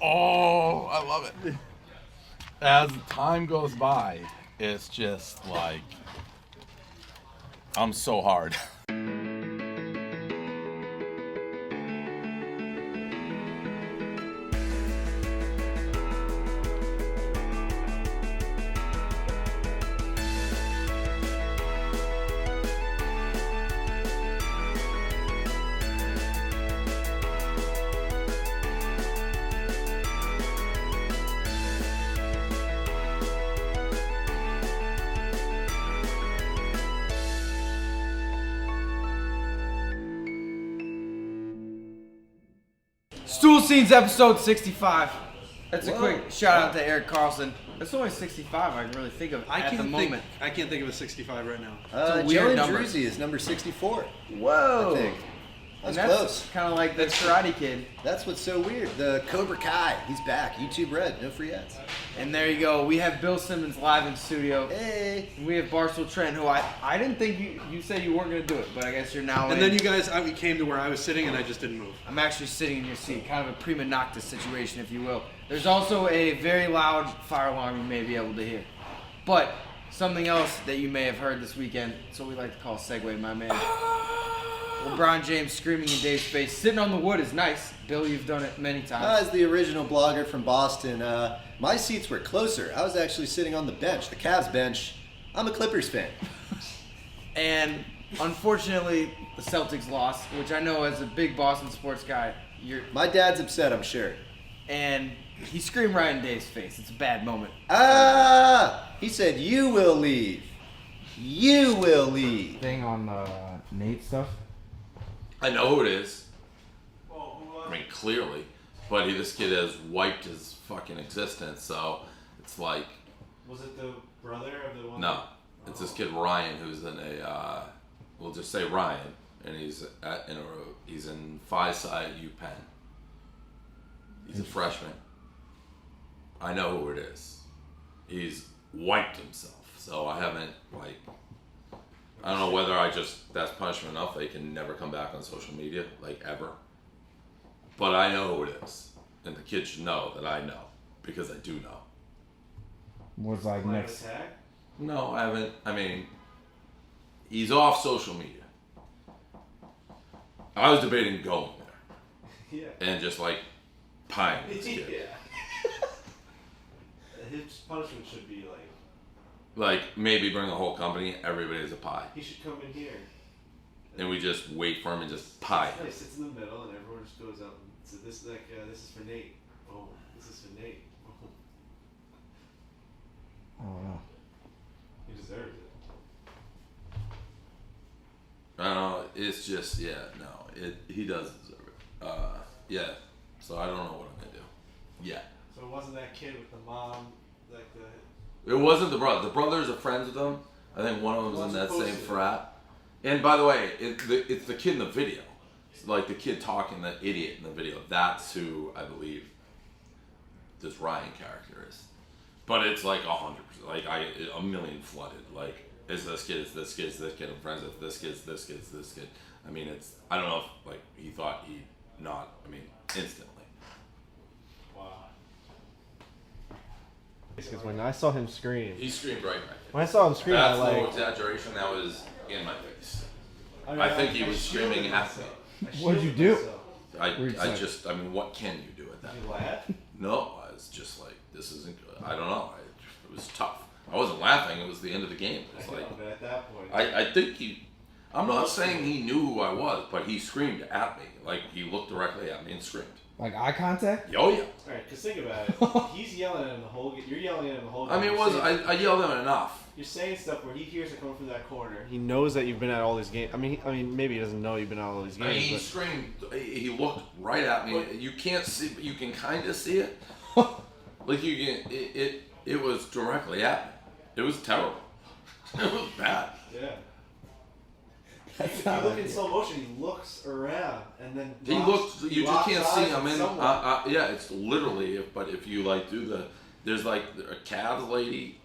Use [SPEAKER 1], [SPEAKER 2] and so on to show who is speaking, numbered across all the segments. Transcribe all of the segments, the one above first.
[SPEAKER 1] Oh, I love it. As time goes by, it's just like, I'm so hard.
[SPEAKER 2] Stool Scenes episode 65. That's a quick shout out to Eric Carlson. That's only 65 I can really think of at the moment.
[SPEAKER 3] I can't think of a 65 right now.
[SPEAKER 2] It's a weird number.
[SPEAKER 4] Druzy is number 64.
[SPEAKER 2] Whoa.
[SPEAKER 4] I think. That's close.
[SPEAKER 2] Kind of like the Karate Kid.
[SPEAKER 4] That's what's so weird. The Cobra Kai, he's back. YouTube Red, no free ads.
[SPEAKER 2] And there you go. We have Bill Simmons live in studio.
[SPEAKER 4] Hey.
[SPEAKER 2] We have Barstool Trent, who I didn't think you said you weren't going to do it, but I guess you're now
[SPEAKER 3] And
[SPEAKER 2] in.
[SPEAKER 3] then you guys came to where I was sitting and I just didn't move.
[SPEAKER 2] I'm actually sitting in your seat, kind of a prima nocta situation, if you will. There's also a very loud fire alarm you may be able to hear. But something else that you may have heard this weekend, it's what we like to call segue, my man. LeBron James screaming in Dave's face. Sitting on the wood is nice. Bill, you've done it many times.
[SPEAKER 4] As the original blogger from Boston, my seats were closer. I was actually sitting on the bench, the Cavs bench. I'm a Clippers fan.
[SPEAKER 2] And unfortunately, the Celtics lost, which I know as a big Boston sports guy,
[SPEAKER 4] My dad's upset, I'm sure.
[SPEAKER 2] And he screamed right in Dave's face. It's a bad moment.
[SPEAKER 4] He said, you will leave. You will leave.
[SPEAKER 2] Thing on Nate stuff.
[SPEAKER 1] I know who it is. I mean, clearly. But this kid has wiped his fucking existence, so it's like...
[SPEAKER 3] Was it the brother of the one?
[SPEAKER 1] No. It's this kid Ryan, who's in a... we'll just say Ryan. And he's in Phi-Sci UPenn. He's a freshman. I know who it is. He's wiped himself. So I haven't, I don't know whether that's punishment enough. They can never come back on social media, ever. But I know who it is. And the kid should know that I know. Because I do know.
[SPEAKER 2] Was next?
[SPEAKER 3] Attack?
[SPEAKER 1] No, I haven't. I mean, he's off social media. I was debating going there.
[SPEAKER 3] Yeah.
[SPEAKER 1] And just, pieing this kid.
[SPEAKER 3] Yeah. His punishment should be
[SPEAKER 1] maybe bring the whole company, everybody's a pie.
[SPEAKER 3] he should come in here.
[SPEAKER 1] And we just wait for him and just pie.
[SPEAKER 3] He sits in the middle and everyone just goes up and says, this is for Nate. Oh, this is for Nate.
[SPEAKER 2] Oh, no.
[SPEAKER 3] He deserves it.
[SPEAKER 1] I don't know, it's just, he does deserve it. Yeah, so I don't know what I'm going to do. Yeah.
[SPEAKER 3] So it wasn't that kid with the mom,
[SPEAKER 1] It wasn't the brother. The brothers are friends with him. I think one of them was in that same frat. And by the way, it's the kid in the video. It's the kid talking, the idiot in the video. That's who I believe this Ryan character is. But it's 100%. A million flooded. It's this kid, it's this kid, it's this kid. I'm friends with this kid, it's this kid, it's this kid. I mean, I don't know if he thought instantly.
[SPEAKER 3] Wow.
[SPEAKER 5] Because when I saw him scream,
[SPEAKER 1] He screamed right back.
[SPEAKER 5] when I saw him scream,
[SPEAKER 1] That's
[SPEAKER 5] I
[SPEAKER 1] no exaggeration. That was in my face. I think he was screaming at me.
[SPEAKER 5] What'd you do?
[SPEAKER 1] What can you do at that
[SPEAKER 3] Did you
[SPEAKER 1] point?
[SPEAKER 3] laugh?
[SPEAKER 1] No, I was just this isn't good. I don't know. It was tough. I wasn't laughing. It was the end of the game. It was
[SPEAKER 3] But at that point,
[SPEAKER 1] I think I'm not saying he knew who I was, but he screamed at me. He looked directly at me and screamed.
[SPEAKER 2] Eye contact?
[SPEAKER 1] Oh, yeah.
[SPEAKER 3] alright, because think about it. He's yelling at him the whole game. You're yelling at him the whole game.
[SPEAKER 1] I mean, I yelled at him enough.
[SPEAKER 3] You're saying stuff where he hears it coming from that corner.
[SPEAKER 5] he knows that you've been at all these games. I mean, maybe he doesn't know you've been at all these
[SPEAKER 1] I mean,
[SPEAKER 5] games.
[SPEAKER 1] he
[SPEAKER 5] But
[SPEAKER 1] screamed. He looked right at me. You can't see, but you can kind of see it. You can. It was directly at me. It was terrible. It was bad.
[SPEAKER 3] Yeah. If you look in slow motion, he looks around and then
[SPEAKER 1] He looks. You just can't see him.
[SPEAKER 3] Yeah.
[SPEAKER 1] It's literally. But if you do there's a Cavs lady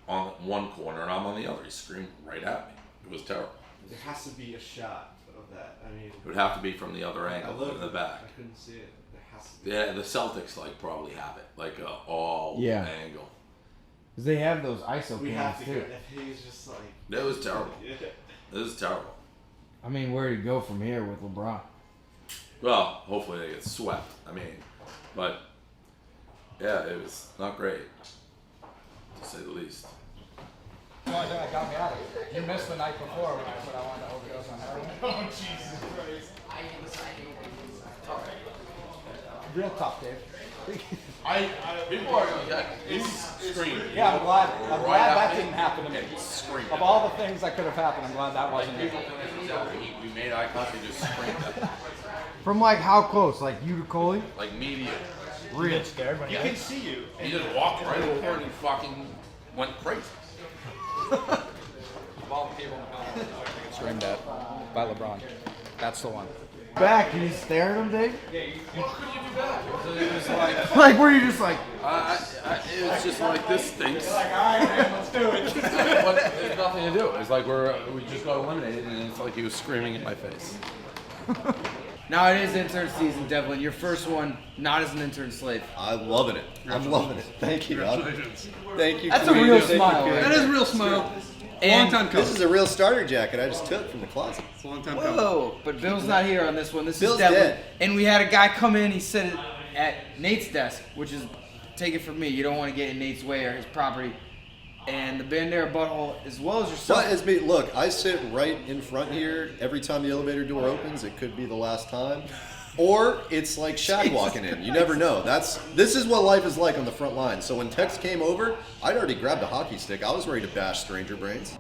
[SPEAKER 1] on one corner and I'm on the other. He screamed right at me. It was terrible.
[SPEAKER 3] There has to be a shot of that. I mean,
[SPEAKER 1] It would have to be from the other angle in the back.
[SPEAKER 3] I couldn't see it. There
[SPEAKER 1] Yeah, the Celtics like probably have it, like a all
[SPEAKER 2] Yeah.
[SPEAKER 1] angle.
[SPEAKER 2] Because they have those ISO
[SPEAKER 3] We have
[SPEAKER 2] cams
[SPEAKER 3] to
[SPEAKER 2] too.
[SPEAKER 3] go. He's just like.
[SPEAKER 1] That was terrible.
[SPEAKER 3] Yeah.
[SPEAKER 1] It was terrible.
[SPEAKER 2] I mean, where do you go from here with LeBron?
[SPEAKER 1] Well, hopefully they get swept. I mean, but yeah, it was not great, to say the least.
[SPEAKER 6] The only thing that got me out of it. You missed the night before when I said I wanted to overdose on heroin.
[SPEAKER 3] Oh Jesus Christ!
[SPEAKER 6] Real tough, Dave.
[SPEAKER 1] People are going to scream.
[SPEAKER 6] Yeah, I'm glad that didn't happen to me.
[SPEAKER 1] Scream.
[SPEAKER 6] Of all the things that could have happened, I'm glad that wasn't it.
[SPEAKER 1] We made eye contact and just screamed at them.
[SPEAKER 2] From like how close? Like you to Coley?
[SPEAKER 1] Like medium.
[SPEAKER 2] Real.
[SPEAKER 6] Scared when
[SPEAKER 3] You can see you.
[SPEAKER 1] He just walked right over and he fucking went crazy.
[SPEAKER 6] Screamed at by LeBron. That's the one.
[SPEAKER 2] Back, you staring at him, Dave?
[SPEAKER 1] What could you do back? It was like,
[SPEAKER 2] Like, were you just like,
[SPEAKER 1] it was just like, this stinks.
[SPEAKER 6] All right, man, let's do it.
[SPEAKER 1] But there's nothing to do. It's like we just got eliminated, and it's like he was screaming in my face.
[SPEAKER 2] now it is intern season, Devlin. Your first one, not as an intern slave.
[SPEAKER 4] I'm loving it. I'm loving it. Thank you. Thank you.
[SPEAKER 2] That's a
[SPEAKER 4] Queen.
[SPEAKER 2] real
[SPEAKER 4] Thank you,
[SPEAKER 2] smile,
[SPEAKER 4] Queen.
[SPEAKER 2] right?
[SPEAKER 7] That is a real smile.
[SPEAKER 2] And
[SPEAKER 7] Long time coming.
[SPEAKER 4] This is a real starter jacket I just took from the closet.
[SPEAKER 7] It's a long time coming.
[SPEAKER 2] Whoa, but Bill's not here on this one. This
[SPEAKER 4] Bill's
[SPEAKER 2] is Devlin.
[SPEAKER 4] dead.
[SPEAKER 2] And we had a guy come in, he said it at Nate's desk, which is, take it from me, you don't want to get in Nate's way or his property. And the Bandera butthole, as well as yourself.
[SPEAKER 4] But as me, look, I sit right in front here. Every time the elevator door opens, it could be the last time. Or it's like Shad walking in. You never know. This is what life is like on the front line. So when Tex came over, I'd already grabbed a hockey stick. I was ready to bash stranger brains.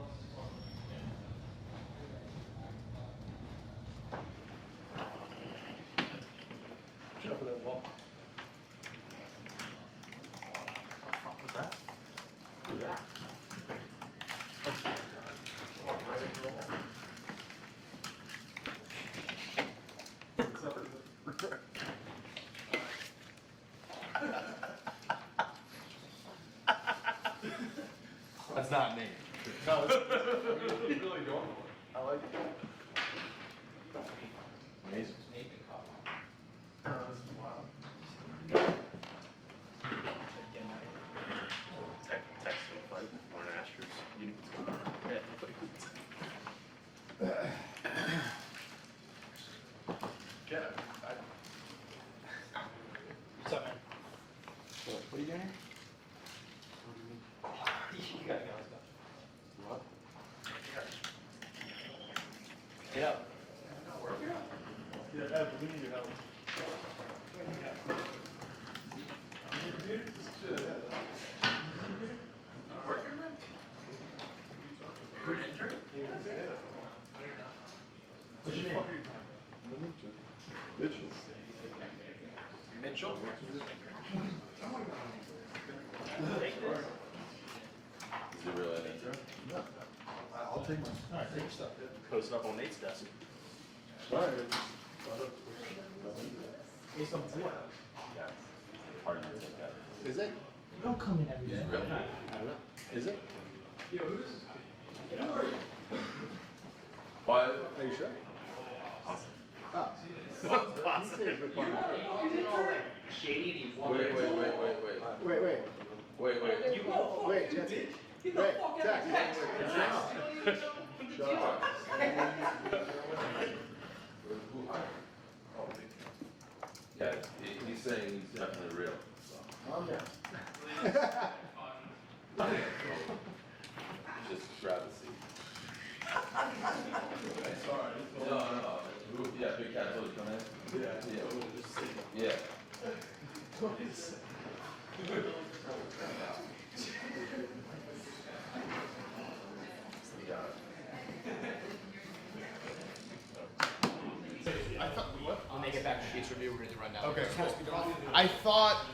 [SPEAKER 5] That's not me. No, it's really normal. I like it. Amazing.
[SPEAKER 6] What's up, man? What are you doing here? You gotta go. Let's go.
[SPEAKER 5] What?
[SPEAKER 6] Get up.
[SPEAKER 5] Yeah, we need your help.
[SPEAKER 6] Mitchell.
[SPEAKER 1] Is it really an intro?
[SPEAKER 5] I'll take mine. Alright, take your stuff.
[SPEAKER 8] Posted up on Nate's desk.
[SPEAKER 5] Sorry.
[SPEAKER 8] Yeah. Hard to take that.
[SPEAKER 5] Is it?
[SPEAKER 6] Don't come in every day.
[SPEAKER 1] Really?
[SPEAKER 5] I don't know. Is it?
[SPEAKER 1] Why?
[SPEAKER 5] Are you sure?
[SPEAKER 8] Awesome.
[SPEAKER 5] Wait, Jesse. Wait, Jack. Shut up.
[SPEAKER 1] Yeah, he's saying he's definitely real. So.
[SPEAKER 5] Calm down.
[SPEAKER 1] Just grab a seat. Sorry. No. Yeah, Big Cat Billy come in. Yeah. Yeah.
[SPEAKER 6] When they get back to Gates Review, we're going to run down.
[SPEAKER 9] Okay. I thought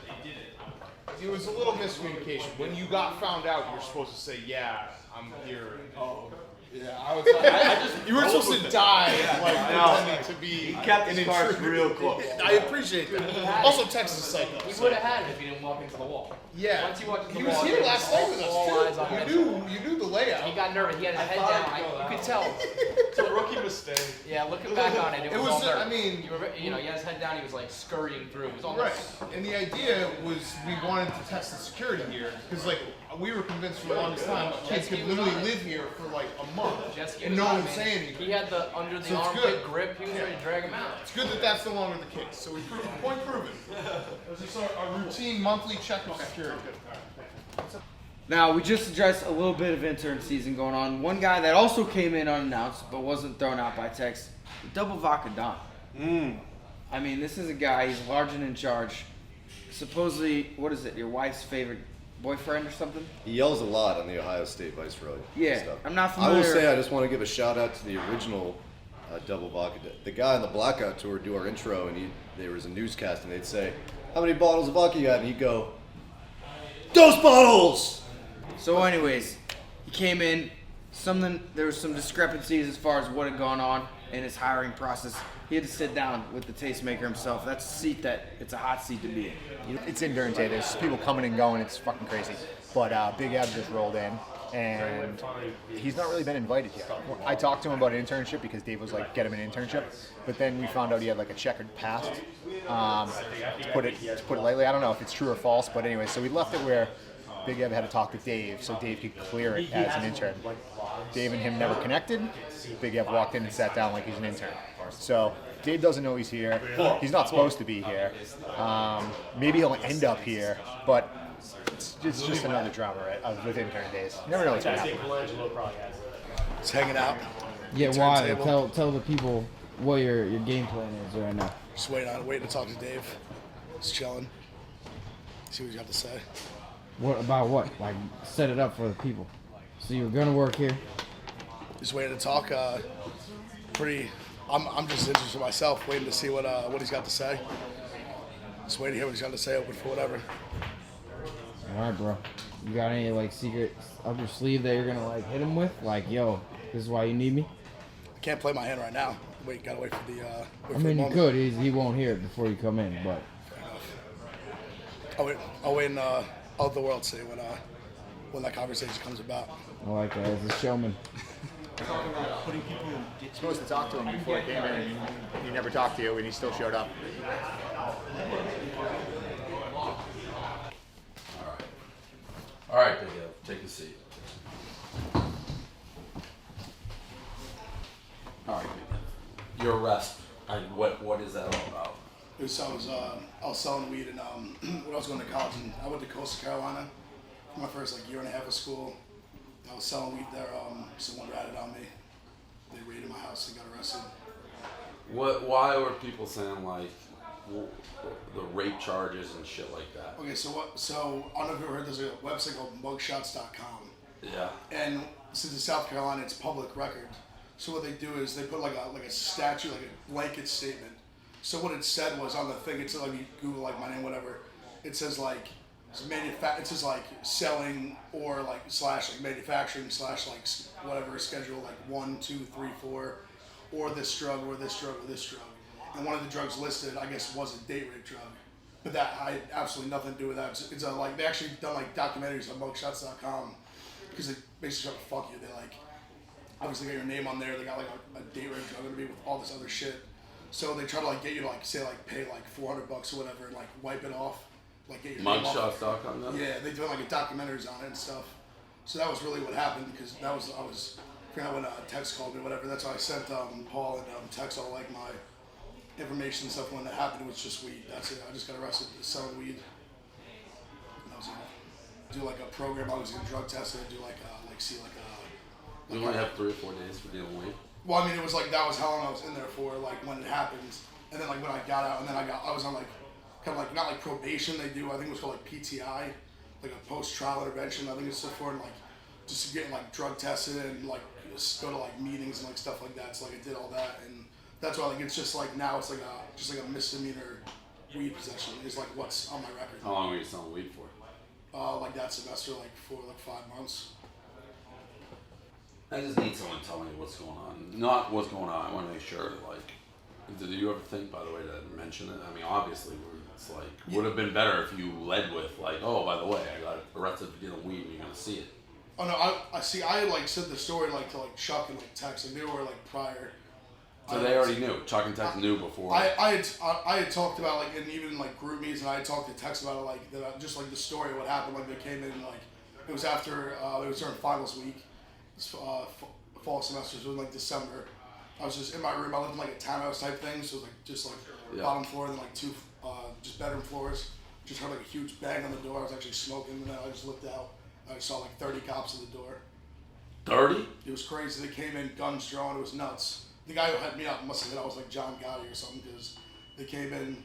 [SPEAKER 9] it was a little miscommunication. When you got found out, you're supposed to say, "Yeah, I'm here." Oh. Yeah, I was like, I just you were supposed to die pretending to be.
[SPEAKER 3] He kept his cards real close.
[SPEAKER 9] I appreciate that. Also, Texas is psycho.
[SPEAKER 6] We would have had it if you didn't walk into the wall.
[SPEAKER 9] Yeah.
[SPEAKER 6] Once you walked into
[SPEAKER 9] He
[SPEAKER 6] the
[SPEAKER 9] was
[SPEAKER 6] wall,
[SPEAKER 9] here
[SPEAKER 6] it
[SPEAKER 9] last
[SPEAKER 6] all-
[SPEAKER 9] night with
[SPEAKER 6] all eyes on
[SPEAKER 9] us
[SPEAKER 6] Mitchell.
[SPEAKER 9] too. You knew the
[SPEAKER 6] He
[SPEAKER 9] layout.
[SPEAKER 6] got nervous. He had his head down. You could tell.
[SPEAKER 8] It's a rookie mistake.
[SPEAKER 6] Yeah, looking back on it, it was all nerve.
[SPEAKER 9] I mean,
[SPEAKER 6] you know, he had his head down. He was like scurrying through. It was all
[SPEAKER 9] right.
[SPEAKER 6] nervous.
[SPEAKER 9] And the idea was we wanted to test the security here because, like, we were convinced for the longest time kids could literally live here for like a month
[SPEAKER 6] Jet
[SPEAKER 9] and no one would say anything.
[SPEAKER 6] He had the under the
[SPEAKER 9] So it's
[SPEAKER 6] armpit
[SPEAKER 9] good.
[SPEAKER 6] grip. He was ready to drag him out.
[SPEAKER 9] It's good that that's no longer the case. So we proved point proven. It was just our routine monthly check of security.
[SPEAKER 2] Now, we just addressed a little bit of intern season going on. One guy that also came in unannounced but wasn't thrown out by text, Double Vodka Don. I mean, this is a guy, he's large and in charge. Supposedly, what is it, your wife's favorite boyfriend or something?
[SPEAKER 4] He yells a lot on the Ohio State Viceroy.
[SPEAKER 2] Yeah,
[SPEAKER 4] stuff.
[SPEAKER 2] I'm not
[SPEAKER 4] I
[SPEAKER 2] familiar.
[SPEAKER 4] will say, I just want to give a shout out to the original Double Vodka. The guy on the Blackout Tour would do our intro, and there was a newscast, and they'd say, "How many bottles of vodka you got?" And he'd go, "Those bottles!"
[SPEAKER 2] So anyways, he came in, there was some discrepancies as far as what had gone on in his hiring process. He had to sit down with the tastemaker himself. That's a seat it's a hot seat to be in.
[SPEAKER 7] It's intern day. There's people coming and going. It's fucking crazy. But Big Ab just rolled in, and he's not really been invited yet. I talked to him about an internship because Dave was like, get him an internship. But then we found out he had like a checkered past. To put it lightly, I don't know if it's true or false. But anyway, so we left it where Big Eb had to talk to Dave so Dave could clear it as an intern. Dave and him never connected. Big Eb walked in and sat down like he's an intern. So Dave doesn't know he's here. He's not supposed to be here. Maybe he'll end up here, but it's just another drama, right? With intern days. You never know what's going to happen.
[SPEAKER 9] Just hanging out.
[SPEAKER 2] Yeah, why? Tell the people what your game plan is right now.
[SPEAKER 9] Just waiting to talk to Dave. Just chilling. See what you have to say.
[SPEAKER 2] What about what? Like, set it up for the people. So you're gonna work here?
[SPEAKER 9] Just waiting to talk. I'm just interested myself, waiting to see what he's got to say. Just waiting to hear what he's got to say. Open for whatever.
[SPEAKER 2] All right, bro. You got any like secrets up your sleeve that you're gonna like hit him with? Like, yo, this is why you need me.
[SPEAKER 9] I can't play my hand right now. Gotta wait for the.
[SPEAKER 2] I mean, you could. He won't hear it before you come in, but.
[SPEAKER 9] I'll wait and out the world see when that conversation comes about.
[SPEAKER 2] I like that as a showman.
[SPEAKER 7] You're supposed to talk to him before he came in, and he never talked to you, and he still showed up.
[SPEAKER 1] All right, Big Eb, take a seat. All right, Big Eb. Your arrest. What is that all about?
[SPEAKER 9] I was selling weed, and when I was going to college, and I went to Coastal Carolina for my first year and a half of school. I was selling weed there. Someone ratted on me. They raided my house and got arrested.
[SPEAKER 1] Why were people saying like the rape charges and shit like that?
[SPEAKER 9] Okay, so I don't know if you ever heard. There's a website called mugshots.com.
[SPEAKER 1] Yeah.
[SPEAKER 9] And since it's South Carolina, it's public record. So what they do is they put like a statute, like a blanket statement. So what it said was on the thing. It said like you Google like my name, whatever. It says like it says like selling or like slash like manufacturing slash like whatever schedule like 1, 2, 3, 4, or this drug or this drug or this drug. And one of the drugs listed, I guess, was a date rape drug. But that I had absolutely nothing to do with that. It's like they actually done like documentaries on mugshots.com because they basically try to fuck you. They like obviously got your name on there. They got like a date rape drug to be with all this other shit. So they try to like get you to like say like pay like $400 or whatever and like wipe it off. Like get your name off.
[SPEAKER 1] Mugshots.com.
[SPEAKER 9] Yeah, they do like a documentaries on it and stuff. So that was really what happened because I forgot when Tex called me, whatever. That's why I sent Paul and Tex all like my information and stuff when that happened. It was just weed. That's it. I just got arrested selling weed. And I was gonna do like a program. I was gonna drug test it and do
[SPEAKER 1] You only have 3 or 4 days for dealing with weed.
[SPEAKER 9] Well, I mean, it was like that was how long I was in there for, like when it happened, and then like when I got out, and then I was on like kind of like not like probation. They do, I think it was called like PTI, like a post-trial intervention. I think it's for like just getting like drug tested and like just go to like meetings and like stuff like that. So like I did all that, and that's why like it's just like now it's like just like a misdemeanor weed possession is like what's on my record.
[SPEAKER 1] How long were you selling weed for?
[SPEAKER 9] Like that semester, like for like 5 months.
[SPEAKER 1] I just need someone to tell me what's going on. Not what's going on. I want to make sure. Like, did you ever think, by the way, to mention it? I mean, obviously, it's like would have been better if you led with like, oh, by the way, I got arrested for dealing weed, and you're gonna see it.
[SPEAKER 9] Oh no, I see. I like said the story like to like Chuck and like Tex, and they were like prior.
[SPEAKER 1] So they already knew. Chuck and Tex knew before.
[SPEAKER 9] I had talked about like in even like group meetings, and I had talked to Tex about it like just like the story of what happened. Like they came in and like it was after it was during finals week, fall semester, so it was like December. I was just in my room. I lived in like a townhouse type thing, so it was like just like bottom floor and then like two just bedroom floors. Just heard like a huge bang on the door. I was actually smoking, and then I just looked out. I saw like 30 cops at the door.
[SPEAKER 1] 30?
[SPEAKER 9] It was crazy. They came in, guns drawn. It was nuts. The guy who had me up must have thought I was like John Gotti or something, because they came in,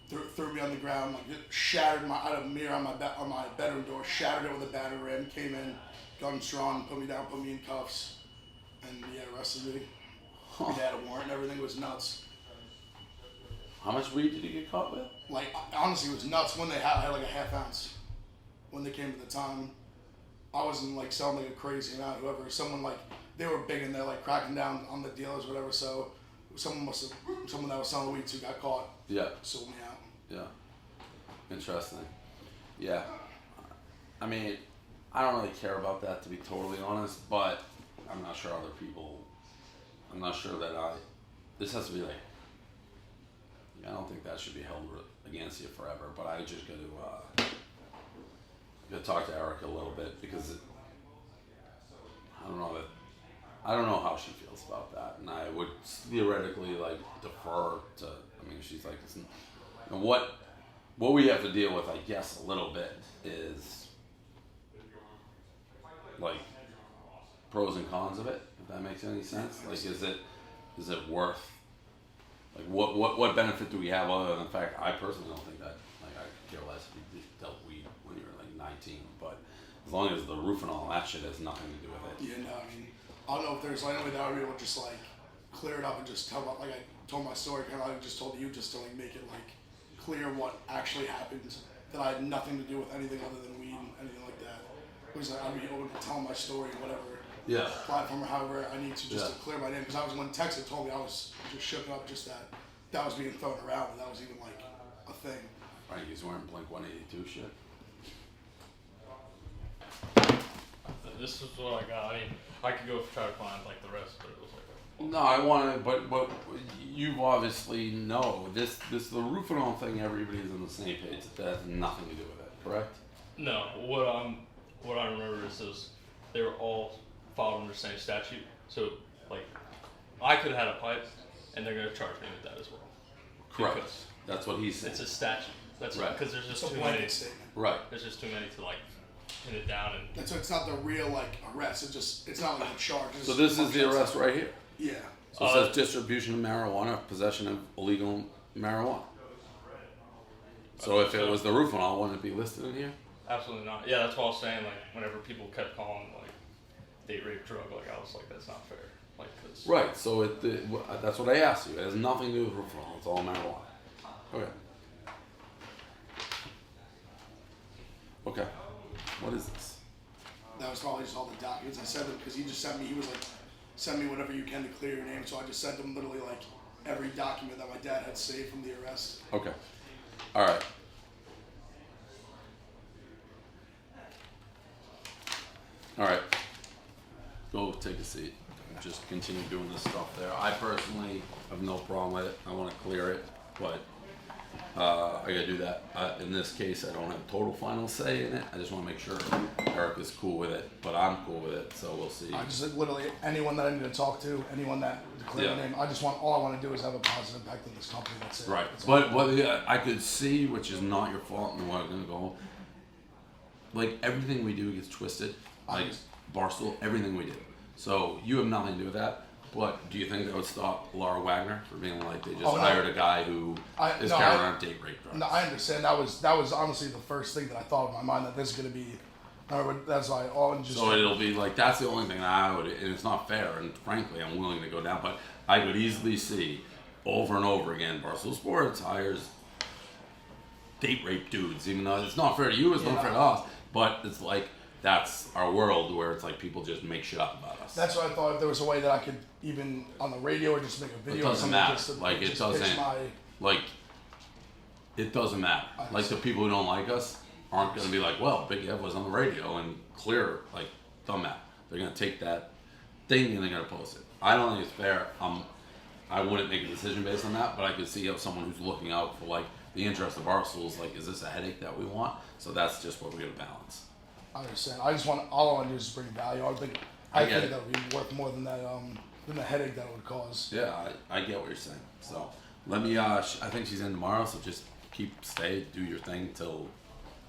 [SPEAKER 9] threw me on the ground, like shattered I had a mirror on my bedroom door, shattered it with a batter ram. Came in, guns drawn, put me down, put me in cuffs, and arrested me. They had a warrant and everything. It was nuts.
[SPEAKER 1] How much weed did you get caught with?
[SPEAKER 9] Like honestly, it was nuts. When they had like a half ounce. When they came to the time, I wasn't like selling like a crazy amount. Whoever, someone like they were big and they're like cracking down on the dealers, whatever. So someone that was selling weed too got caught.
[SPEAKER 1] Yeah.
[SPEAKER 9] Sold me out.
[SPEAKER 1] Yeah. Interesting. Yeah. I mean, I don't really care about that, to be totally honest, but I'm not sure other people. I'm not sure that this has to be like. I don't think that should be held against you forever, but I just got to talk to Erica a little bit, because I don't know how she feels about that, and I would theoretically like defer to. I mean, she's like, and what we have to deal with, I guess, a little bit is like pros and cons of it. If that makes any sense, like is it worth? Like what benefit do we have other than the fact I personally don't think that like I could care less if you dealt weed when you were like 19, but as long as the roof and all that shit has nothing to do with it.
[SPEAKER 9] Yeah, no, I mean, I don't know if there's like any way that I would be able to just like clear it up and just tell about like I told my story, kind of like I just told you, just to like make it like clear what actually happened, that I had nothing to do with anything other than weed and anything like that. It was like I'd be open to tell my story, whatever.
[SPEAKER 1] Yeah.
[SPEAKER 9] Platform or however I need to just to clear my name, because I was when Texas told me, I was just shook up just that was being thrown around, and that was even like a thing.
[SPEAKER 1] Right, he's wearing Blink 182 shit.
[SPEAKER 5] This is what I got. I mean, I could go try to find like the rest, but it was like.
[SPEAKER 1] No, I want to, but you obviously know this the roof and all thing. Everybody's on the same page. That has nothing to do with it, correct?
[SPEAKER 5] No, what I remember is they were all filed under the same statute. So like, I could have had a pipe, and they're gonna charge me with that as well.
[SPEAKER 1] Correct.
[SPEAKER 5] Because
[SPEAKER 1] that's what he said.
[SPEAKER 5] it's a statute. That's
[SPEAKER 1] right.
[SPEAKER 5] Because there's just
[SPEAKER 9] It's a
[SPEAKER 5] too many.
[SPEAKER 9] blanket statement.
[SPEAKER 1] Right.
[SPEAKER 5] There's just too many to like pin it down and.
[SPEAKER 9] And so it's not the real like arrest. It's not like a charge.
[SPEAKER 1] So this is the arrest right here.
[SPEAKER 9] Yeah.
[SPEAKER 1] So it says distribution of marijuana, possession of illegal marijuana. So if it was the roof and all, wouldn't it be listed in here?
[SPEAKER 5] Absolutely not. Yeah, that's what I was saying. Like, whenever people kept calling like date rape drug, like I was like, that's not fair. Like, cause
[SPEAKER 1] Right. So that's what I asked you. It has nothing to do with roof and all. It's all marijuana. Okay. Okay. What is this?
[SPEAKER 9] That was probably just all the documents. I sent him because he just sent me. He was like, send me whatever you can to clear your name. So I just sent him literally like every document that my dad had saved from the arrest.
[SPEAKER 1] Okay. All right. All right. Go take a seat. Just continue doing this stuff there. I personally have no problem with it. I want to clear it, but I gotta do that. In this case, I don't have total final say in it. I just want to make sure Eric is cool with it, but I'm cool with it. So we'll see.
[SPEAKER 9] I just literally anyone that I need to talk to, anyone that to clear their name. All I want to do is have a positive impact on this company. That's it.
[SPEAKER 1] Right.
[SPEAKER 9] That's all.
[SPEAKER 1] But what I could see, which is not your fault, and what I'm gonna go. Like everything we do gets twisted. Like Barstool, everything we do. So you have nothing to do with that. But do you think that would stop Laura Wagner from being like they just hired a guy who is carrying around date rape drugs?
[SPEAKER 9] No, I understand. That was honestly the first thing that I thought in my mind, that this is gonna be. That's why
[SPEAKER 1] So it'll be like that's the only thing that I would, and it's not fair. And frankly, I'm willing to go down, but I could easily see over and over again Barstool Sports hires date rape dudes, even though it's not fair to you, it's not fair to us. But it's like that's our world where it's like people just make shit up about us.
[SPEAKER 9] That's what I thought. If there was a way that I could even on the radio or just make a video.
[SPEAKER 1] It doesn't
[SPEAKER 9] or something
[SPEAKER 1] matter.
[SPEAKER 9] Just to,
[SPEAKER 1] Like, it
[SPEAKER 9] just
[SPEAKER 1] doesn't.
[SPEAKER 9] pitch my,
[SPEAKER 1] Like, it doesn't matter. Like, the people who don't like us aren't going to be like, well, Big Ev was on the radio and clear. Like, doesn't matter. They're going to take that thing and they're going to post it. I don't think it's fair. I wouldn't make a decision based on that, but I could see how someone who's looking out for, like, the interest of our schools, like, is this a headache that we want? So that's just what we're going to balance.
[SPEAKER 9] I understand. I just want all I want to do is bring value. I think that would be worth more than that than the headache that it would cause.
[SPEAKER 1] Yeah, I get what you're saying. So let me. I think she's in tomorrow. So just stay, do your thing until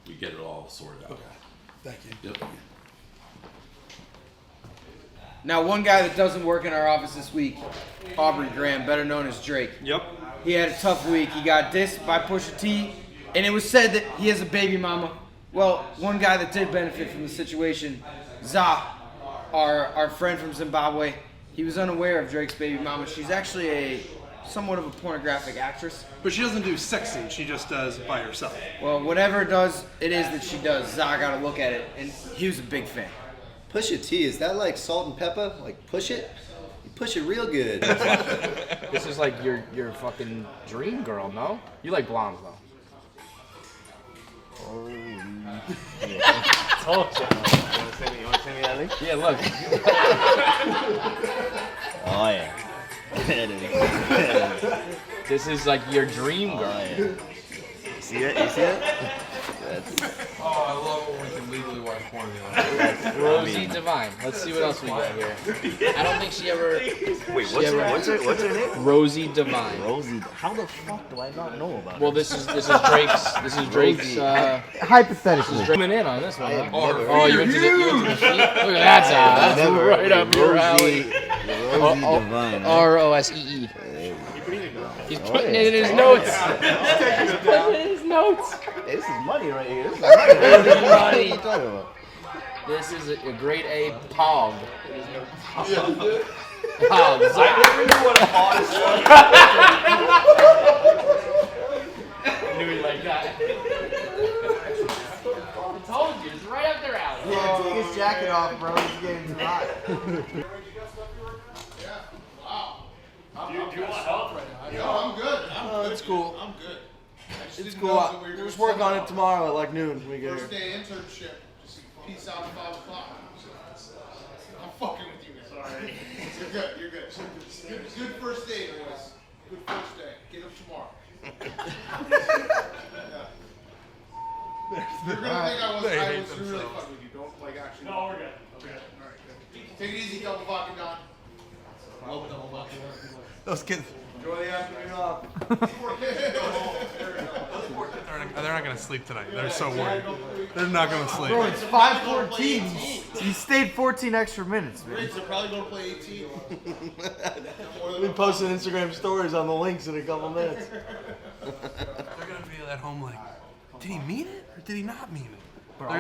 [SPEAKER 1] we get it all sorted out.
[SPEAKER 9] Okay. Thank you.
[SPEAKER 1] Yep.
[SPEAKER 2] Now, one guy that doesn't work in our office this week, Aubrey Graham, better known as Drake.
[SPEAKER 10] Yep.
[SPEAKER 2] He had a tough week. He got dissed by Pusha T, and it was said that he has a baby mama. Well, one guy that did benefit from the situation, Za, our friend from Zimbabwe, he was unaware of Drake's baby mama. She's actually somewhat of a pornographic actress.
[SPEAKER 10] But she doesn't do sex scenes. She just does it by herself.
[SPEAKER 2] Well, whatever it is that she does, Za got to look at it, and he was a big fan.
[SPEAKER 4] Pusha T, is that like salt and pepper? Like push it? You push it real good.
[SPEAKER 6] This is like your fucking dream girl, no? You like blondes though.
[SPEAKER 11] Oh, yeah. Told you. You want to see me that link?
[SPEAKER 6] Yeah, look.
[SPEAKER 11] Oh, yeah.
[SPEAKER 6] This is like your dream girl.
[SPEAKER 11] Oh, yeah. You see it? You see it?
[SPEAKER 3] Oh, I love when we can legally watch porn.
[SPEAKER 6] Rosie Divine. Let's see what else we got here. I don't think she ever.
[SPEAKER 11] Wait, what's her name?
[SPEAKER 6] Rosie Divine.
[SPEAKER 11] Rosie. How the fuck do I not know about her?
[SPEAKER 6] Well, this is Drake's.
[SPEAKER 7] Hypothetically.
[SPEAKER 6] Zooming in on this one. Huh? Oh, you went to the sheet? Look at that, that's right up your alley.
[SPEAKER 11] Rosie Divine.
[SPEAKER 6] Rosee. He's putting it in his notes. He's putting it in his notes.
[SPEAKER 11] Hey, this is money right here. This is money. What are you talking about?
[SPEAKER 6] This is a grade A pog.
[SPEAKER 11] I
[SPEAKER 6] knew he liked that. I told you, it's right up their alley.
[SPEAKER 2] Yeah, take his jacket off, bro. He's getting too hot.
[SPEAKER 3] Do you want help right now?
[SPEAKER 9] No, I'm good.
[SPEAKER 2] It's cool.
[SPEAKER 9] I'm good.
[SPEAKER 2] It's cool. We'll just work on it tomorrow at like noon when we get
[SPEAKER 9] First
[SPEAKER 2] here.
[SPEAKER 9] day internship. Just peace out at 5 o'clock. I'm fucking with you guys. Sorry. You're good. You're good. Good first day, boys. Good first day. Get up tomorrow. You're gonna think I was really fucking with you. Don't like actually.
[SPEAKER 3] No, we're good.
[SPEAKER 9] Okay. All right. Good. Take it easy, double vodka, Don. Love double vodka.
[SPEAKER 10] Those kids.
[SPEAKER 9] Enjoy the afternoon off.
[SPEAKER 10] They're not gonna sleep tonight. They're so worried. They're not gonna sleep.
[SPEAKER 2] Bro, it's 5:14. You stayed 14 extra minutes, man.
[SPEAKER 9] They're probably gonna play 18.
[SPEAKER 2] We'll be posting Instagram stories on the links in a couple minutes.
[SPEAKER 10] They're gonna be at home like, did he mean it or did he not mean it?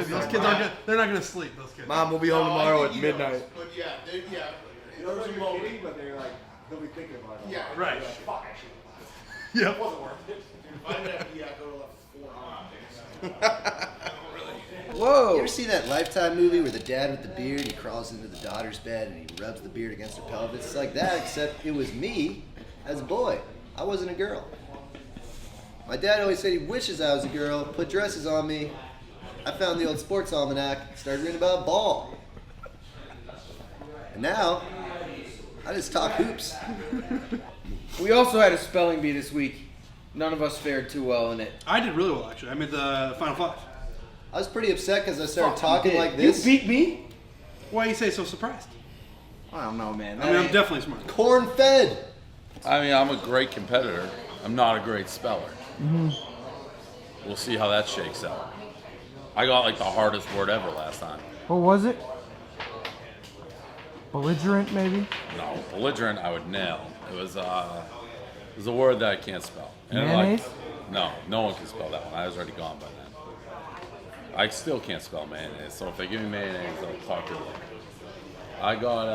[SPEAKER 10] Those kids aren't. They're not gonna sleep. Those kids.
[SPEAKER 2] Mom will be home tomorrow at midnight.
[SPEAKER 9] But yeah,
[SPEAKER 3] Those are kidding, but they're like, they'll be thinking about it.
[SPEAKER 9] Yeah.
[SPEAKER 10] Right.
[SPEAKER 3] Fuck,
[SPEAKER 10] Yep.
[SPEAKER 3] wasn't worth it.
[SPEAKER 9] If I didn't have go to like 4 hours.
[SPEAKER 2] Whoa.
[SPEAKER 4] You ever see that Lifetime movie where the dad with the beard, he crawls into the daughter's bed and he rubs the beard against her pelvis? It's like that, except it was me as a boy. I wasn't a girl. My dad always said he wishes I was a girl, put dresses on me. I found the old sports almanac, started reading about ball. And now, I just talk hoops.
[SPEAKER 2] We also had a spelling bee this week. None of us fared too well in it.
[SPEAKER 10] I did really well actually. I made the final 5.
[SPEAKER 4] I was pretty upset because I started
[SPEAKER 2] Fuck, you
[SPEAKER 4] talking
[SPEAKER 2] did.
[SPEAKER 4] like this.
[SPEAKER 2] You beat me?
[SPEAKER 10] Why you say so surprised?
[SPEAKER 2] I don't know, man.
[SPEAKER 10] I mean, I'm definitely smart.
[SPEAKER 4] Corn fed.
[SPEAKER 1] I mean, I'm a great competitor. I'm not a great speller. We'll see how that shakes out. I got like the hardest word ever last time.
[SPEAKER 2] What was it? Belligerent, maybe?
[SPEAKER 1] No, belligerent I would nail. It was a word that I can't spell. And
[SPEAKER 2] Mayonnaise?
[SPEAKER 1] No one can spell that one. I was already gone by then. I still can't spell mayonnaise, so if they give me mayonnaise, I'll talk to them. I got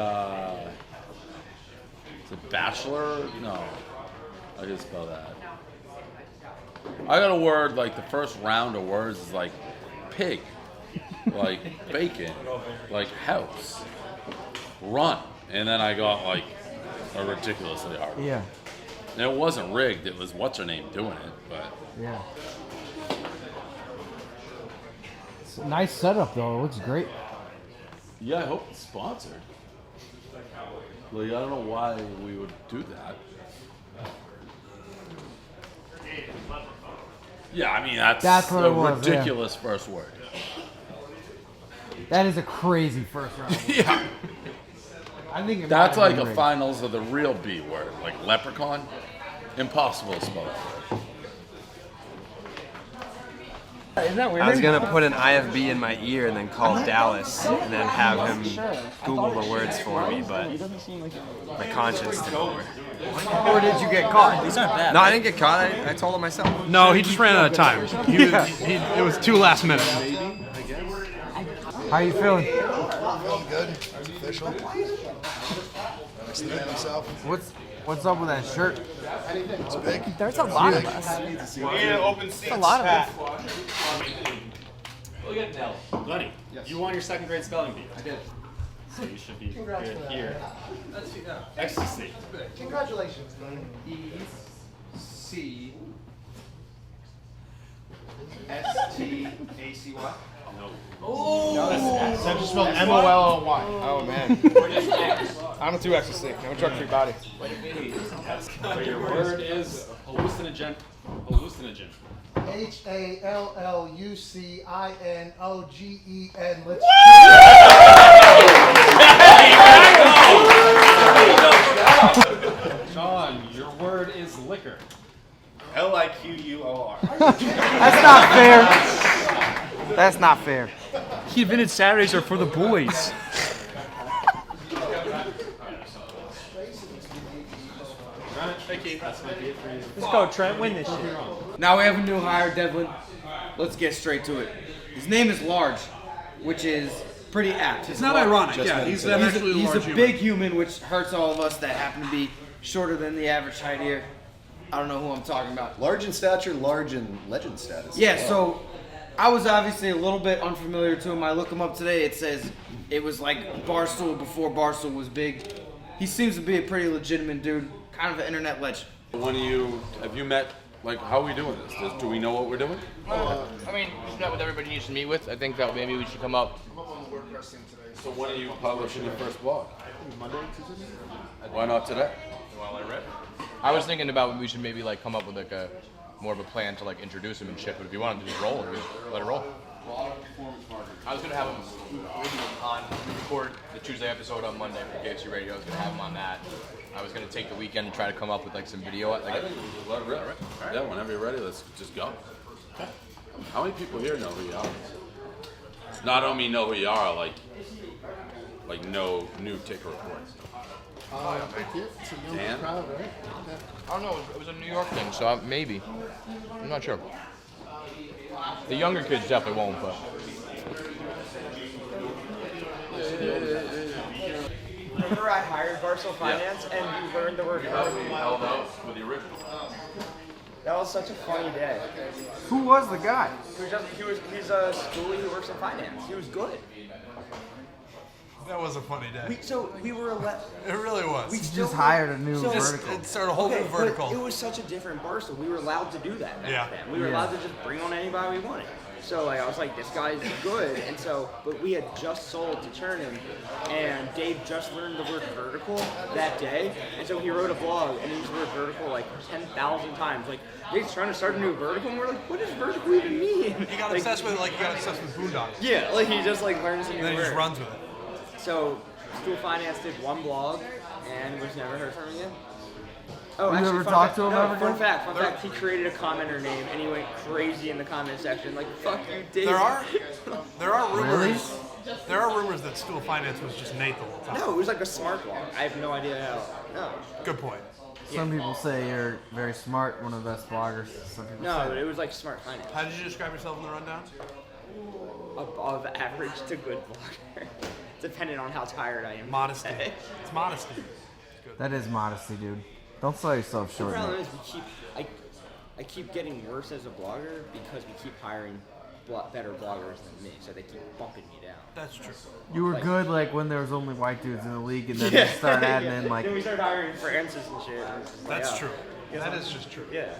[SPEAKER 1] is it bachelor? No, I didn't spell that. I got a word like the first round of words is like pig.
[SPEAKER 12] like bacon, like house, run, and then I got like a ridiculously hard one.
[SPEAKER 2] Yeah.
[SPEAKER 12] And it wasn't rigged. It was what's her name doing it, but
[SPEAKER 2] Yeah. It's a nice setup though. It looks great.
[SPEAKER 12] yeah, I hope it's sponsored. Like I don't know why we would do that. Yeah, I mean that's
[SPEAKER 2] what
[SPEAKER 12] a
[SPEAKER 2] it was,
[SPEAKER 12] ridiculous first word.
[SPEAKER 2] That is a crazy first round.
[SPEAKER 12] Yeah.
[SPEAKER 2] I think it
[SPEAKER 12] That's
[SPEAKER 2] might
[SPEAKER 12] like
[SPEAKER 2] have
[SPEAKER 12] a
[SPEAKER 2] been rigged.
[SPEAKER 12] finals of the real B word, like leprechaun. Impossible to spell that.
[SPEAKER 2] Isn't that weird?
[SPEAKER 13] I was gonna put an IFB in my ear and then call Dallas and then have him Google the words for me, but my conscience took over.
[SPEAKER 2] Or did you get caught?
[SPEAKER 11] These aren't bad.
[SPEAKER 13] No, I didn't get caught. I told him myself.
[SPEAKER 10] No, he just ran out of time. It was too last minute.
[SPEAKER 2] How you feeling?
[SPEAKER 9] Feeling good. It's official. Next to the man himself.
[SPEAKER 2] What's up with that shirt?
[SPEAKER 9] It's big.
[SPEAKER 14] There's a lot of us.
[SPEAKER 11] It's
[SPEAKER 14] a lot of us.
[SPEAKER 11] Look at Nell. Lenny, you won your second grade spelling bee. I did. So you should be good here. Ecstasy.
[SPEAKER 6] Congratulations, man. E-C. S-T-A-C-Y?
[SPEAKER 11] No.
[SPEAKER 6] Oh! That just spelled M-O-L-L-Y. Oh, man. I don't do ecstasy. I'm a drug-free body.
[SPEAKER 11] But your word is hallucinogen. Hallucinogen.
[SPEAKER 6] H-A-L-L-U-C-I-N-O-G-E-N. Let's
[SPEAKER 11] Sean, your word is liquor. L-I-Q-U-O-R.
[SPEAKER 2] That's not fair. That's not fair.
[SPEAKER 13] He invented Saturdays are for the boys.
[SPEAKER 2] Let's go, Trent. Win this shit. Now we have a new hire, Devlin. Let's get straight to it. His name is Large, which is pretty apt.
[SPEAKER 10] It's not ironic. Yeah, he's actually
[SPEAKER 2] he's
[SPEAKER 10] large
[SPEAKER 2] a big human, which hurts all of us that happen to be shorter than the average height here. I don't know who I'm talking about.
[SPEAKER 4] Large in stature, large in legend status.
[SPEAKER 2] Yeah, so I was obviously a little bit unfamiliar to him. I look him up today. It says it was like Barstool before Barstool was big. He seems to be a pretty legitimate dude, kind of an internet legend.
[SPEAKER 12] Have you met, like, how are we doing this? Do we know what we're doing?
[SPEAKER 15] I mean, it's not what everybody needs to meet with. I think that maybe we should come up.
[SPEAKER 12] So when are you publishing your first blog?
[SPEAKER 9] Monday, Tuesday?
[SPEAKER 12] Why not today?
[SPEAKER 15] While I read. I was thinking about we should maybe like come up with like a more of a plan to like introduce him and shit. But if you wanted to just roll, let it roll. I was gonna have him on record the Tuesday episode on Monday for KFC Radio. I was gonna have him on that. I was gonna take the weekend and try to come up with like some video. Like,
[SPEAKER 12] I think we let it rip. Yeah, whenever you're ready, let's just go. How many people here know who you are? Not only know who you are, like know new ticker reports. Dan?
[SPEAKER 15] I don't know. It was a New York thing, so maybe. I'm not sure. The younger kids definitely won't, but.
[SPEAKER 14] Remember I hired Barstool Finance and you learned the word
[SPEAKER 12] Held out with the original.
[SPEAKER 14] That was such a funny day.
[SPEAKER 2] Who was the guy?
[SPEAKER 14] He's a schoolie who works in finance. He was good.
[SPEAKER 10] That was a funny day.
[SPEAKER 14] We were
[SPEAKER 10] It really was.
[SPEAKER 14] We
[SPEAKER 2] just hired a new vertical.
[SPEAKER 10] It started a whole new vertical.
[SPEAKER 14] It was such a different Barstool. We were allowed to do that back then. We were
[SPEAKER 2] Yeah.
[SPEAKER 14] allowed to just bring on anybody we wanted. So like I was like, this guy's good, and so but we had just sold to Chernin, and Dave just learned the word vertical that day, and so he wrote a blog and he used the word vertical like 10,000 times. Like Dave's trying to start a new vertical, and we're like, what does vertical even mean?
[SPEAKER 10] He got obsessed with it like he got obsessed with Boondocks.
[SPEAKER 14] Yeah, like he just like learns a new
[SPEAKER 10] And then he
[SPEAKER 14] word.
[SPEAKER 10] just runs with it.
[SPEAKER 14] So Stool Finance did one blog and was never heard from again. Oh,
[SPEAKER 2] You
[SPEAKER 14] actually,
[SPEAKER 2] ever
[SPEAKER 14] fun
[SPEAKER 2] talked
[SPEAKER 14] fact-
[SPEAKER 2] to him
[SPEAKER 14] no,
[SPEAKER 2] ever
[SPEAKER 14] Fun
[SPEAKER 2] again?
[SPEAKER 14] fact, he created a commenter name and he went crazy in the comment section, like, fuck you, Dave.
[SPEAKER 10] There are rumors.
[SPEAKER 2] Really?
[SPEAKER 10] There are rumors that Stool Finance was just Nate the whole time.
[SPEAKER 14] No, it was like a smart blog. I have no idea how. No.
[SPEAKER 10] Good point.
[SPEAKER 2] Some people say you're very smart, one of the best bloggers. Some people
[SPEAKER 14] No,
[SPEAKER 2] say
[SPEAKER 14] it was like smart finance.
[SPEAKER 10] How did you describe yourself in the rundown?
[SPEAKER 14] Above average to good blogger. Depending on how tired I am.
[SPEAKER 10] Modesty. It's modesty.
[SPEAKER 2] that is modesty, dude. Don't sell yourself
[SPEAKER 14] The
[SPEAKER 2] short.
[SPEAKER 14] problem
[SPEAKER 2] man.
[SPEAKER 14] is I keep getting worse as a blogger because we keep hiring better bloggers than me, so they keep bumping me down.
[SPEAKER 10] That's true.
[SPEAKER 2] You were good like when there was only white dudes in the league, and then they started adding in like.
[SPEAKER 14] Then we started hiring Francis and shit. And it's just like,
[SPEAKER 10] That's
[SPEAKER 14] yeah.
[SPEAKER 10] true.
[SPEAKER 14] Guess
[SPEAKER 10] That
[SPEAKER 14] I'm-
[SPEAKER 10] is just true.
[SPEAKER 14] Yeah.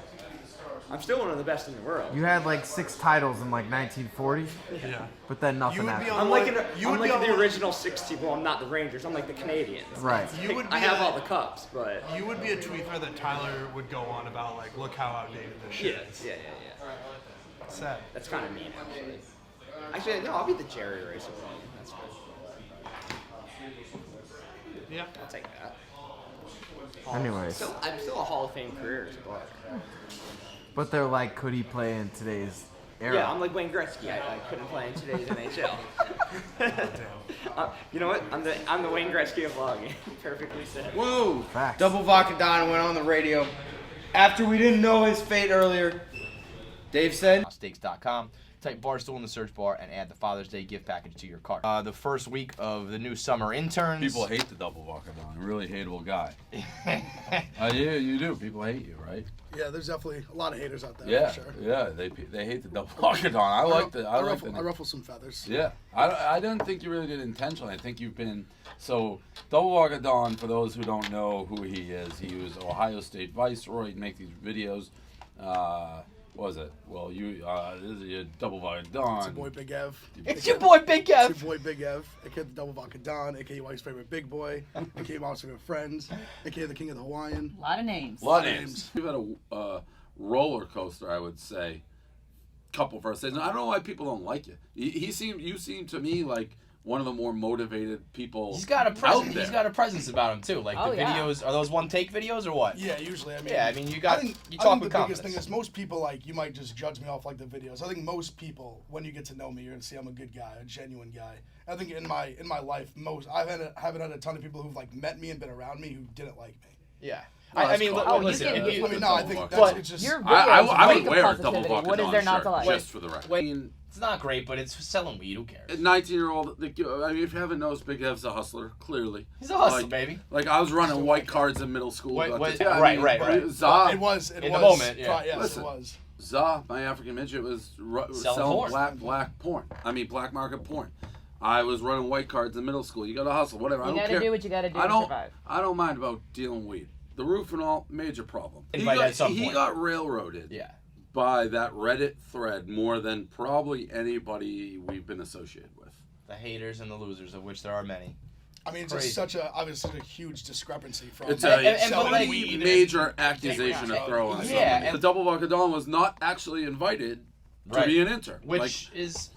[SPEAKER 14] I'm still one of the best in the world.
[SPEAKER 2] You had like 6 titles in like 1940.
[SPEAKER 10] Yeah.
[SPEAKER 2] But then nothing
[SPEAKER 10] You would
[SPEAKER 2] happened.
[SPEAKER 10] be on
[SPEAKER 14] I'm like,
[SPEAKER 10] You would be
[SPEAKER 14] the
[SPEAKER 10] on
[SPEAKER 14] original 60. Well, I'm not the Rangers. I'm like the Canadians.
[SPEAKER 2] Right.
[SPEAKER 10] You would
[SPEAKER 14] I
[SPEAKER 10] be
[SPEAKER 14] have
[SPEAKER 10] a-
[SPEAKER 14] all the cups, but
[SPEAKER 10] You would be a tweeter that Tyler would go on about, like, look how outdated this shit
[SPEAKER 14] yeah,
[SPEAKER 10] is.
[SPEAKER 14] yeah.
[SPEAKER 10] Sad.
[SPEAKER 14] That's kind of mean, actually. Actually, no, I'll be the Jerry Racer one. That's good.
[SPEAKER 10] Yeah.
[SPEAKER 14] I'll take that.
[SPEAKER 2] Anyways.
[SPEAKER 14] I'm still a Hall of Fame career as a blogger.
[SPEAKER 2] But they're like, could he play in today's era?
[SPEAKER 14] Yeah, I'm like Wayne Gretzky. I couldn't play in today's NHL. You know what? I'm the Wayne Gretzky of vlogging. Perfectly said.
[SPEAKER 2] Whoa! Facts. Double Vodka Don went on the radio after we didn't know his fate earlier. Dave said,
[SPEAKER 15] Steaks.com. Type Barstool in the search bar and add the Father's Day gift package to your cart. The first week of the new summer interns.
[SPEAKER 12] People hate the double Vodka Don. Really hateable guy. You do. People hate you, right?
[SPEAKER 9] Yeah, there's definitely a lot of haters out there.
[SPEAKER 12] Yeah,
[SPEAKER 9] For sure.
[SPEAKER 12] yeah. They hate the double Vodka Don. I like the. I
[SPEAKER 9] ruffle some feathers.
[SPEAKER 12] Yeah, I don't think you really did intentionally. I think you've been so double Vodka Don. For those who don't know who he is, he was Ohio State Viceroy. He'd make these videos. What was it? Well, this is your double Vodka Don.
[SPEAKER 9] It's your boy Big Ev.
[SPEAKER 2] It's your boy Big Ev.
[SPEAKER 9] It's your boy Big Ev. AKA the double Vodka Don. AKA your wife's favorite big boy. AKA mom's favorite friends. AKA the king of the Hawaiian.
[SPEAKER 16] A lot of names.
[SPEAKER 12] A lot of names. We've had a roller coaster, I would say. Couple first days. I don't know why people don't like you. You seem to me like one of the more motivated people.
[SPEAKER 15] He's got a
[SPEAKER 12] out
[SPEAKER 15] presence.
[SPEAKER 12] there.
[SPEAKER 15] He's got a presence about him too. Like
[SPEAKER 16] Oh,
[SPEAKER 15] the
[SPEAKER 16] yeah.
[SPEAKER 15] videos, are those one take videos or what?
[SPEAKER 9] Yeah, usually. I mean,
[SPEAKER 15] Yeah, I mean you
[SPEAKER 9] I
[SPEAKER 15] got
[SPEAKER 9] think,
[SPEAKER 15] you
[SPEAKER 9] I
[SPEAKER 15] talk
[SPEAKER 9] think
[SPEAKER 15] with
[SPEAKER 9] the
[SPEAKER 15] confidence.
[SPEAKER 9] biggest thing is most people you might just judge me off like the videos. I think most people, when you get to know me, you're gonna see I'm a good guy, a genuine guy. I think in my life, haven't had a ton of people who've like met me and been around me who didn't like me.
[SPEAKER 15] Yeah.
[SPEAKER 9] No,
[SPEAKER 15] I
[SPEAKER 9] that's
[SPEAKER 15] mean,
[SPEAKER 9] cool.
[SPEAKER 15] listen.
[SPEAKER 16] you
[SPEAKER 15] if you-
[SPEAKER 9] I mean, no, I think that's
[SPEAKER 15] But
[SPEAKER 9] it's just.
[SPEAKER 16] Your
[SPEAKER 12] I
[SPEAKER 16] videos
[SPEAKER 12] would
[SPEAKER 16] make
[SPEAKER 12] wear a
[SPEAKER 16] a
[SPEAKER 12] double
[SPEAKER 16] positivity.
[SPEAKER 12] Vodka
[SPEAKER 16] What is
[SPEAKER 12] Don
[SPEAKER 16] there not
[SPEAKER 12] shirt,
[SPEAKER 16] to like?
[SPEAKER 12] just for the record. I mean,
[SPEAKER 15] it's not great, but it's selling weed. Who cares?
[SPEAKER 12] a 19-year-old. I mean, if you haven't noticed, Big Ev's a hustler. Clearly,
[SPEAKER 15] He's a hustler,
[SPEAKER 12] like,
[SPEAKER 15] baby.
[SPEAKER 12] Like I was running white cards in middle school.
[SPEAKER 15] Wait,
[SPEAKER 12] but
[SPEAKER 15] wait,
[SPEAKER 12] yeah, I
[SPEAKER 15] right,
[SPEAKER 12] mean,
[SPEAKER 15] right, right.
[SPEAKER 12] Zah,
[SPEAKER 9] It was
[SPEAKER 15] In the moment, yeah.
[SPEAKER 9] Yes,
[SPEAKER 12] Listen,
[SPEAKER 9] it was.
[SPEAKER 12] Zah, my African midget, was
[SPEAKER 15] Selling
[SPEAKER 12] selling
[SPEAKER 15] porn.
[SPEAKER 12] black market porn. I was running white cards in middle school. You got to hustle, whatever. I
[SPEAKER 16] You
[SPEAKER 12] don't
[SPEAKER 16] gotta
[SPEAKER 12] care.
[SPEAKER 16] do what you gotta do
[SPEAKER 12] I
[SPEAKER 16] to
[SPEAKER 12] don't.
[SPEAKER 16] survive.
[SPEAKER 12] I don't mind about dealing weed. The roof and all, major problem.
[SPEAKER 15] Invite at some
[SPEAKER 12] He
[SPEAKER 15] point.
[SPEAKER 12] got railroaded.
[SPEAKER 15] Yeah.
[SPEAKER 12] By that Reddit thread more than probably anybody we've been associated with.
[SPEAKER 15] The haters and the losers, of which there are many.
[SPEAKER 9] I mean, it's
[SPEAKER 15] Crazy.
[SPEAKER 9] just obviously a huge discrepancy from.
[SPEAKER 12] It's
[SPEAKER 15] And-
[SPEAKER 12] a
[SPEAKER 15] but like-
[SPEAKER 12] major accusation to throw on
[SPEAKER 15] Yeah,
[SPEAKER 12] somebody.
[SPEAKER 15] and-
[SPEAKER 12] The double Vodka Don was not actually invited to
[SPEAKER 15] Right.
[SPEAKER 12] be an intern.
[SPEAKER 15] Which
[SPEAKER 12] Like,
[SPEAKER 15] is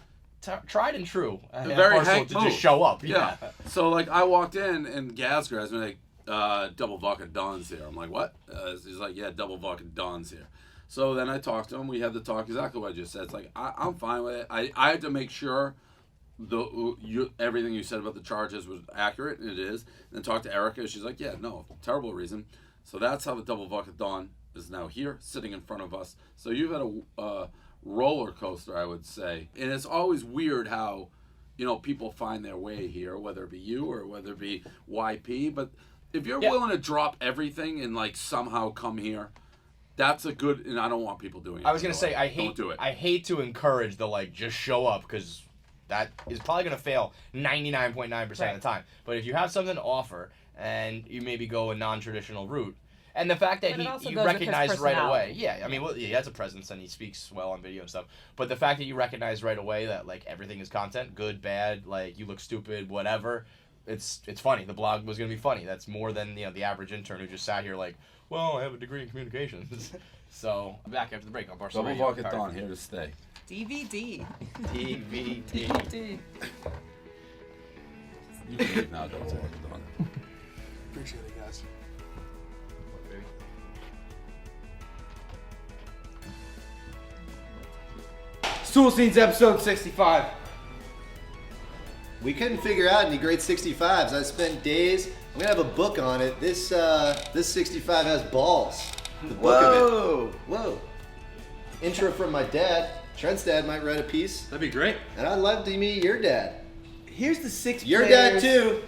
[SPEAKER 15] tried and true.
[SPEAKER 12] very
[SPEAKER 15] Barstool
[SPEAKER 12] Hank
[SPEAKER 15] to
[SPEAKER 12] move.
[SPEAKER 15] just show up.
[SPEAKER 12] Yeah. So like I walked in and Gaz grabs me like, double Vodka Don's here. I'm like, what? He's like, yeah, double Vodka Don's here. So then I talked to him. We had the talk exactly what I just said. It's like I'm fine with it. I had to make sure everything you said about the charges was accurate, and it is. And then talk to Erica. She's like, yeah, no, terrible reason. So that's how the double Vodka Don is now here, sitting in front of us. So you've had a roller coaster, I would say, and it's always weird how, people find their way here, whether it be you or whether it be YP. But if you're willing to drop everything and like somehow come here, that's a good. And I don't want people doing it.
[SPEAKER 15] I was gonna say
[SPEAKER 12] Don't do it.
[SPEAKER 15] I hate to encourage the like just show up because that is probably gonna fail 99.9% of the time. But if you have something to offer and you maybe go a non-traditional route, and the fact that
[SPEAKER 16] But it also
[SPEAKER 15] you
[SPEAKER 16] goes with his
[SPEAKER 15] recognize right away,
[SPEAKER 16] personality.
[SPEAKER 15] yeah, I mean, well, he has a presence and he speaks well on video and stuff. But the fact that you recognize right away that like everything is content, good, bad, like you look stupid, whatever. It's funny. The blog was gonna be funny. That's more than the average intern who just sat here like, well, I have a degree in communications. So back after the break on Barstool
[SPEAKER 12] Double
[SPEAKER 15] Radio.
[SPEAKER 12] Vodka Don here to stay.
[SPEAKER 16] DVD.
[SPEAKER 15] DVD.
[SPEAKER 12] You can leave now, Double Vodka Don.
[SPEAKER 9] Appreciate it, guys.
[SPEAKER 2] Stool Scenes episode 65.
[SPEAKER 4] We couldn't figure out any great 65s. I spent days. I'm gonna have a book on it. This 65 has balls. The book of it. Whoa. Intro from my dad. Trent's dad might write a piece.
[SPEAKER 13] That'd be great.
[SPEAKER 4] And I'd love to meet your dad.
[SPEAKER 2] Here's the 6
[SPEAKER 4] Your
[SPEAKER 2] players.
[SPEAKER 4] dad too.